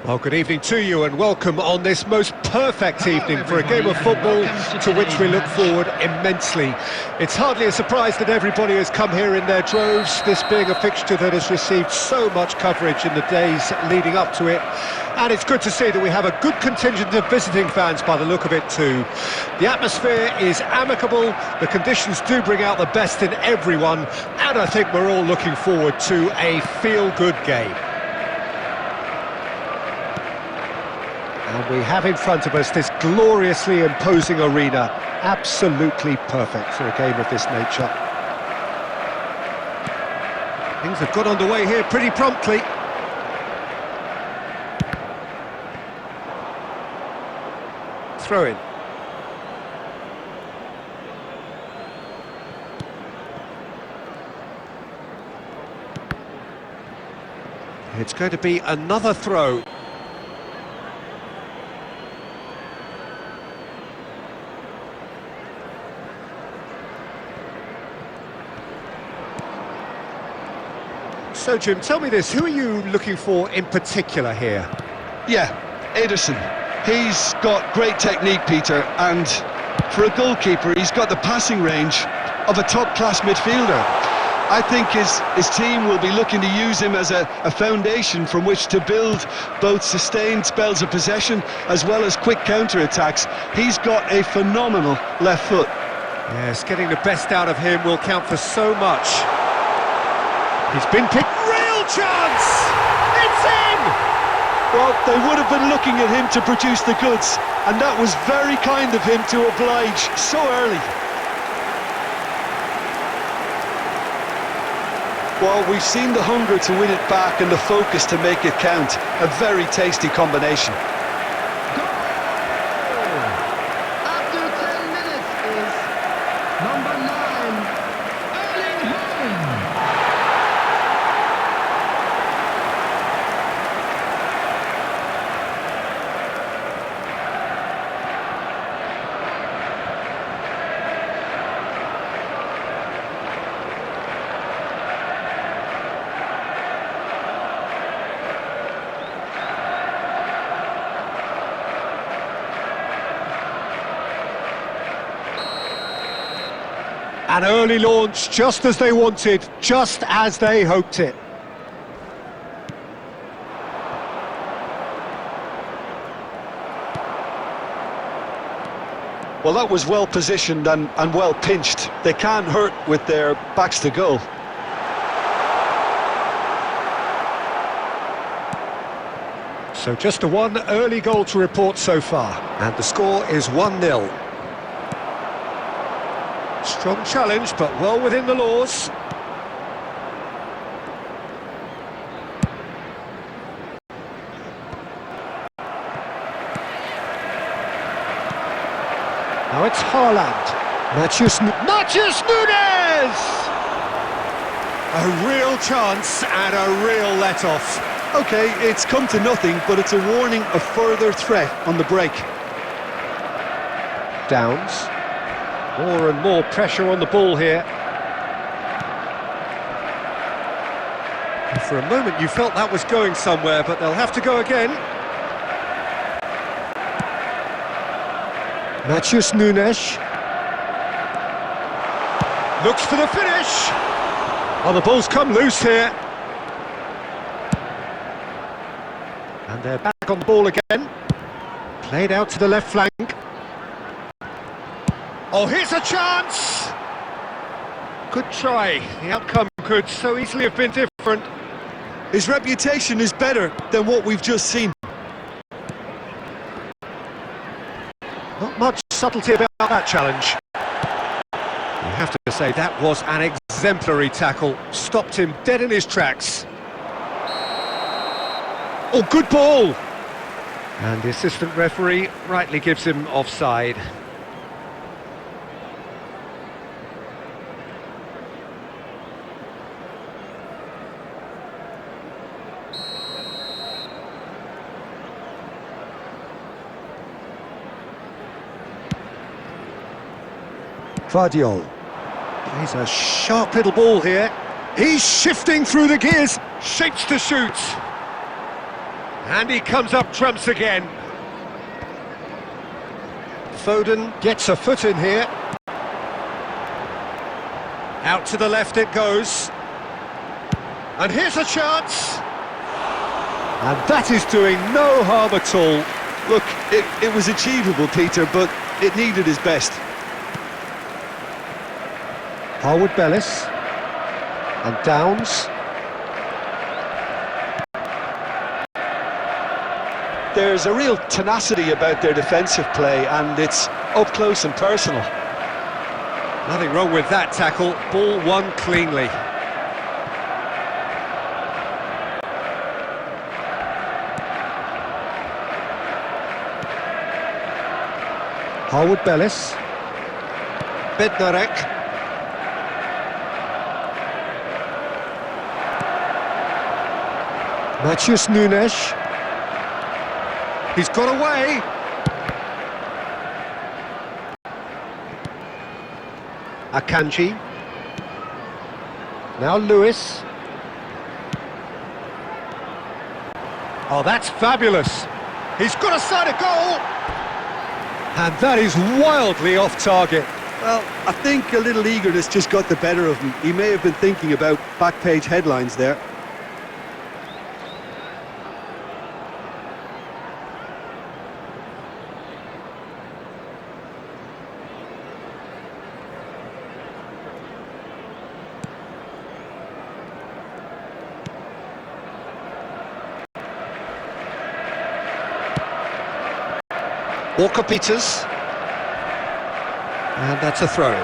Well, good evening to you and welcome on this most perfect evening for a game of football to which we look forward immensely. It's hardly a surprise that everybody has come here in their droves, this being a fixture that has received so much coverage in the days leading up to it. And it's good to see that we have a good contingent of visiting fans by the look of it too. The atmosphere is amicable, the conditions do bring out the best in everyone, and I think we're all looking forward to a feel-good game. And we have in front of us this gloriously imposing arena, absolutely perfect for a game of this nature. Things have got underway here pretty promptly. Throw in. It's going to be another throw. So, Jim, tell me this, who are you looking for in particular here? Yeah, Ederson. He's got great technique, Peter, and for a goalkeeper, he's got the passing range of a top-class midfielder. I think his team will be looking to use him as a foundation from which to build both sustained spells of possession as well as quick counter-attacks. He's got a phenomenal left foot. Yes, getting the best out of him will count for so much. He's been picked. Real chance! It's in! Well, they would have been looking at him to produce the goods, and that was very kind of him to oblige so early. Well, we've seen the hunger to win it back and the focus to make it count. A very tasty combination. After 10 minutes is number 9, Erling Haaland. An early launch, just as they wanted, just as they hoped it. Well, that was well positioned and well pinched. They can't hurt with their backs to goal. So just a one early goal to report so far, and the score is 1-0. Strong challenge, but well within the laws. Now it's Haaland. Matheus Nunes! A real chance and a real let-off. Okay, it's come to nothing, but it's a warning of further threat on the break. Downs. More and more pressure on the ball here. For a moment you felt that was going somewhere, but they'll have to go again. Matheus Nunes. Looks for the finish. Oh, the ball's come loose here. And they're back on the ball again. Played out to the left flank. Oh, here's a chance! Good try. The outcome could so easily have been different. His reputation is better than what we've just seen. Not much subtlety about that challenge. You have to say that was an exemplary tackle. Stopped him dead in his tracks. Oh, good ball! And the assistant referee rightly gives him offside. Vadodara plays a sharp little ball here. He's shifting through the gears, shapes to shoot. And he comes up trumps again. Foden gets a foot in here. Out to the left it goes. And here's a chance. And that is doing no harm at all. Look, it was achievable, Peter, but it needed his best. Harwood-Bellis. And Downs. There's a real tenacity about their defensive play, and it's up close and personal. Nothing wrong with that tackle. Ball won cleanly. Harwood-Bellis. Bednarek. Matheus Nunes. He's got away. Akanji. Now Lewis. Oh, that's fabulous. He's got a side of goal. And that is wildly off target. Well, I think a little eagerness just got the better of him. He may have been thinking about back page headlines there. Walker-Peters. And that's a throw-in.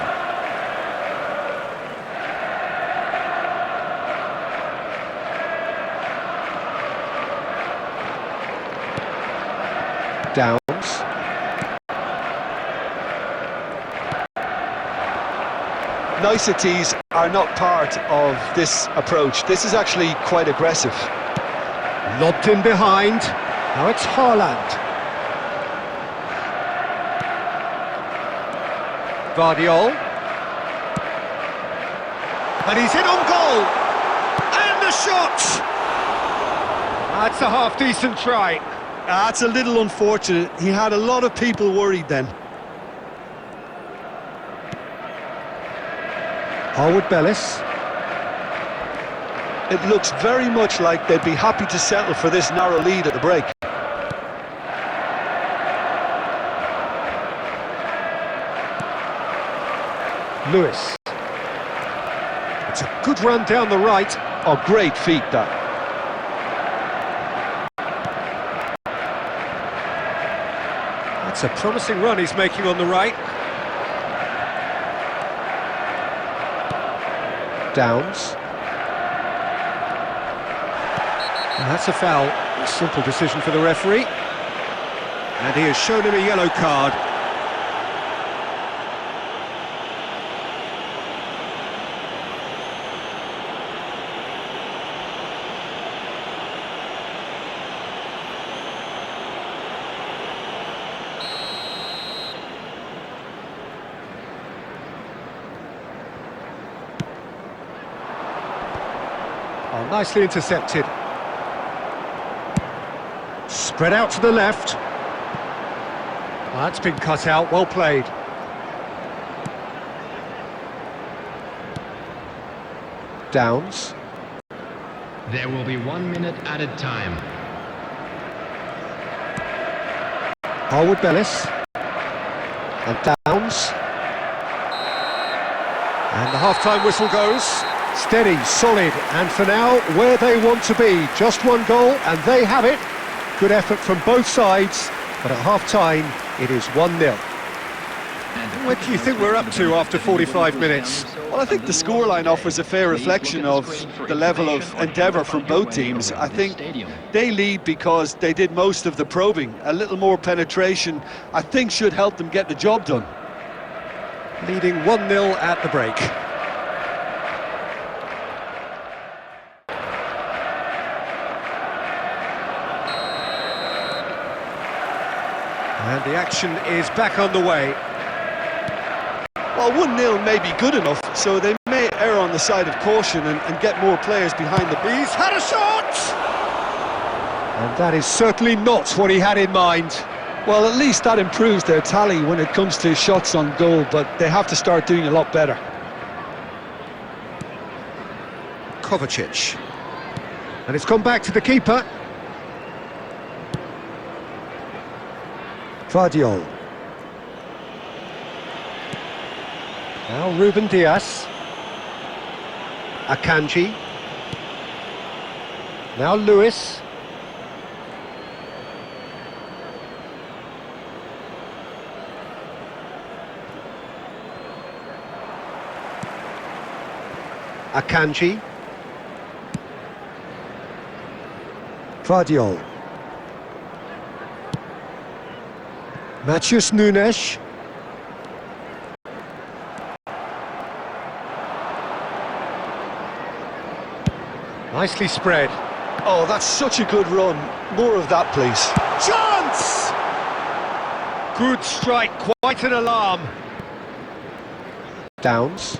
Downs. Niceties are not part of this approach. This is actually quite aggressive. Lobbed in behind. Now it's Haaland. Guardiola. And he's in on goal. And the shot! That's a half-decent try. That's a little unfortunate. He had a lot of people worried then. Harwood-Bellis. It looks very much like they'd be happy to settle for this narrow lead at the break. Lewis. It's a good run down the right. Oh, great feat, that. That's a promising run he's making on the right. Downs. And that's a foul. A simple decision for the referee. And he has shown him a yellow card. Oh, nicely intercepted. Spread out to the left. Oh, that's been cut out, well played. Downs. There will be 1 minute added time. Harwood-Bellis. And Downs. And the half-time whistle goes. Steady, solid, and for now, where they want to be. Just one goal, and they have it. Good effort from both sides, but at half-time, it is 1-0. What do you think we're up to after 45 minutes? Well, I think the scoreline offers a fair reflection of the level of endeavour from both teams. I think they lead because they did most of the probing. A little more penetration, I think, should help them get the job done. Leading 1-0 at the break. And the action is back on the way. Well, 1-0 may be good enough, so they may err on the side of caution and get more players behind the... He's had a shot! And that is certainly not what he had in mind. Well, at least that improves their tally when it comes to shots on goal, but they have to start doing a lot better. Kovacic. And it's gone back to the keeper. Vardiol. Now Ruben Diaz. Akanji. Now Lewis. Akanji. Vardiol. Matheus Nunes. Nicely spread. Oh, that's such a good run. More of that, please. Chance! Good strike, quite an alarm. Downs.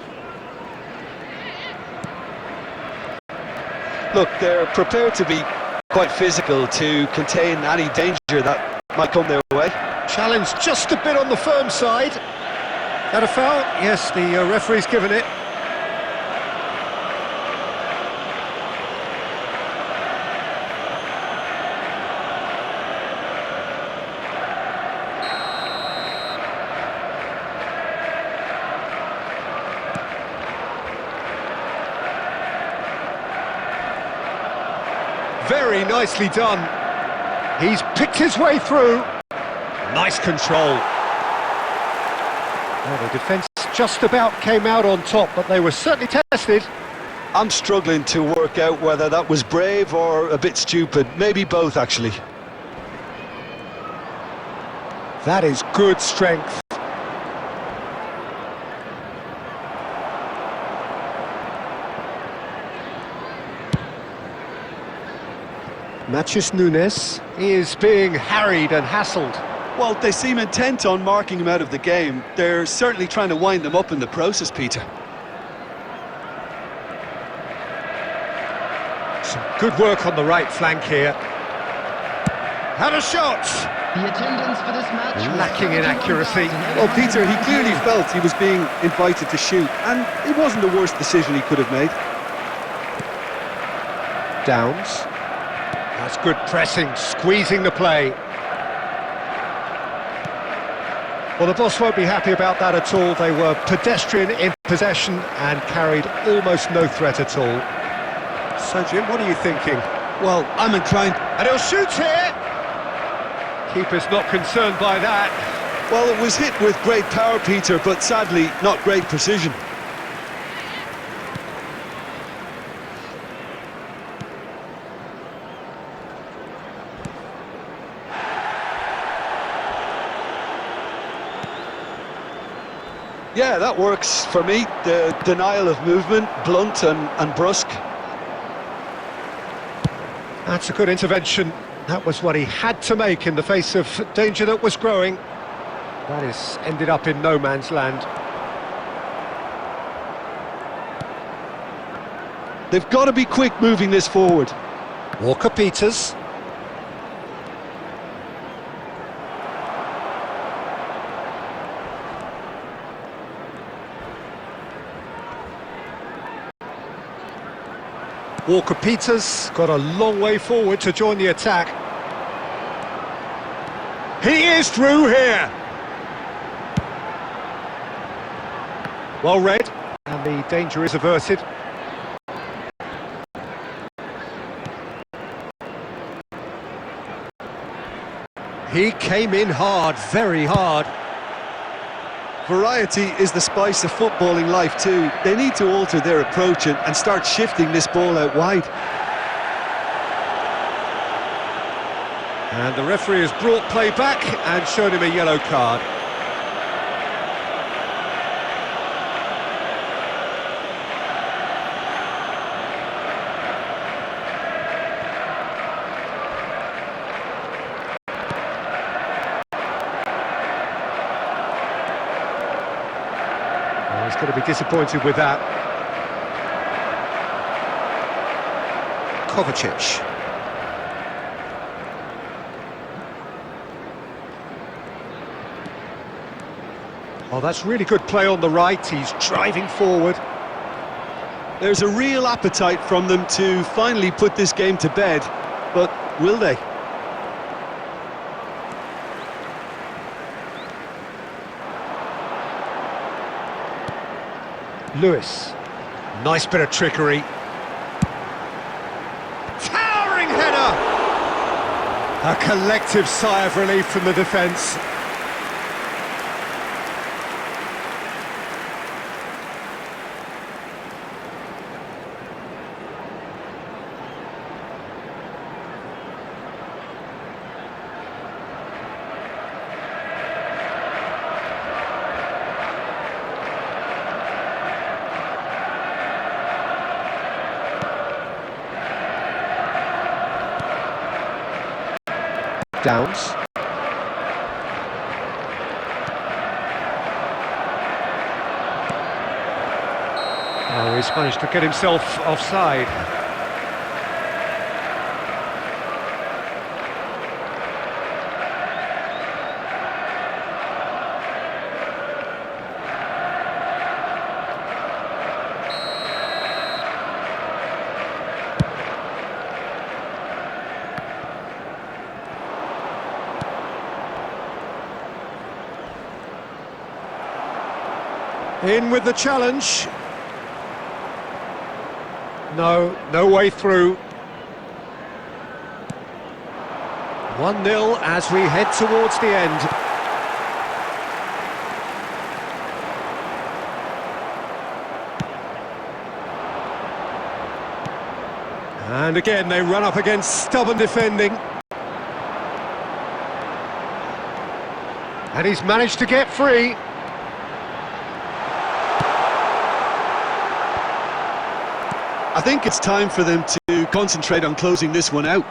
Look, they're prepared to be quite physical to contain any danger that might come their way. Challenge just a bit on the firm side. That a foul? Yes, the referee's given it. Very nicely done. He's picked his way through. Nice control. Well, the defence just about came out on top, but they were certainly tested. I'm struggling to work out whether that was brave or a bit stupid. Maybe both, actually. That is good strength. Matheus Nunes is being harried and hassled. Well, they seem intent on marking him out of the game. They're certainly trying to wind them up in the process, Peter. Some good work on the right flank here. Had a shot! The attendance for this match was Lacking in accuracy. Well, Peter, he clearly felt he was being invited to shoot, and it wasn't the worst decision he could have made. Downs. That's good pressing, squeezing the play. Well, the boss won't be happy about that at all. They were pedestrian in possession and carried almost no threat at all. So, Jim, what are you thinking? Well, I'm inclined... And he'll shoot here! Keeper's not concerned by that. Well, it was hit with great power, Peter, but sadly, not great precision. Yeah, that works for me. The denial of movement, blunt and brusque. That's a good intervention. That was what he had to make in the face of danger that was growing. That is ended up in no man's land. They've got to be quick moving this forward. Walker-Peters. Walker-Peters got a long way forward to join the attack. He is through here! Well read, and the danger is averted. He came in hard, very hard. Variety is the spice of footballing life too. They need to alter their approach and start shifting this ball out wide. And the referee has brought play back and shown him a yellow card. He's going to be disappointed with that. Kovacic. Oh, that's really good play on the right. He's driving forward. There's a real appetite from them to finally put this game to bed, but will they? Lewis. Nice bit of trickery. Towering header! A collective sigh of relief from the defence. Downs. Oh, he's managed to get himself offside. In with the challenge. No way through. 1-0 as we head towards the end. And again they run up against stubborn defending. And he's managed to get free. I think it's time for them to concentrate on closing this one out.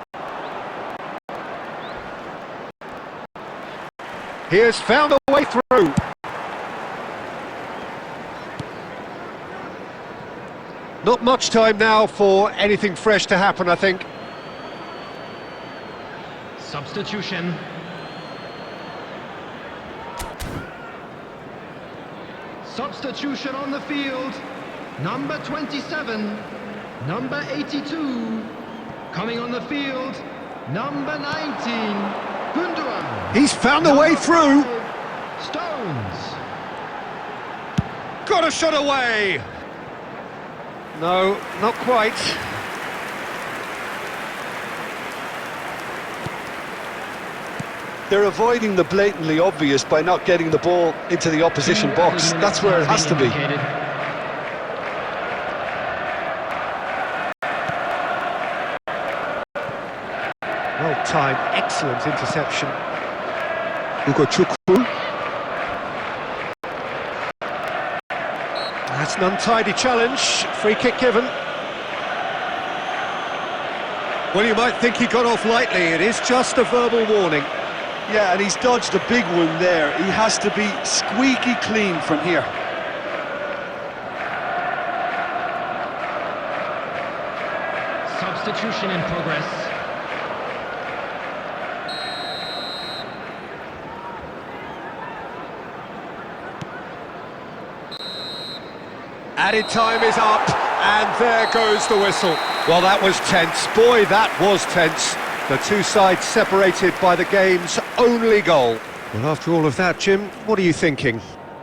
He has found a way through. Not much time now for anything fresh to happen, I think. Substitution. Substitution on the field. Number 27. Number 82, coming on the field, number 19, Gundogan. He's found a way through. Stones. Got a shot away. No, not quite. They're avoiding the blatantly obvious by not getting the ball into the opposition box. That's where it has to be. Well-timed, excellent interception. Ugochukwu. That's an untidy challenge. Free kick given. Well, you might think he got off lightly. It is just a verbal warning. Yeah, and he's dodged a big one there. He has to be squeaky clean from here. Substitution in progress. Added time is up, and there goes the whistle. Well, that was tense. Boy, that was tense. The two sides separated by the game's only goal. Well, after all of that, Jim, what are you thinking?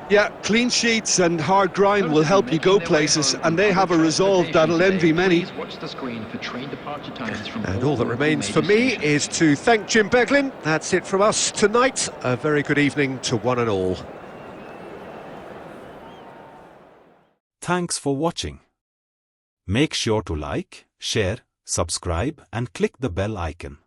Yeah, clean sheets and hard grind will help you go places, and they have a resolve that'll envy many. And all that remains for me is to thank Jim Beglin. That's it from us tonight. A very good evening to one and all. Thanks for watching. Make sure to like, share, subscribe and click the bell icon.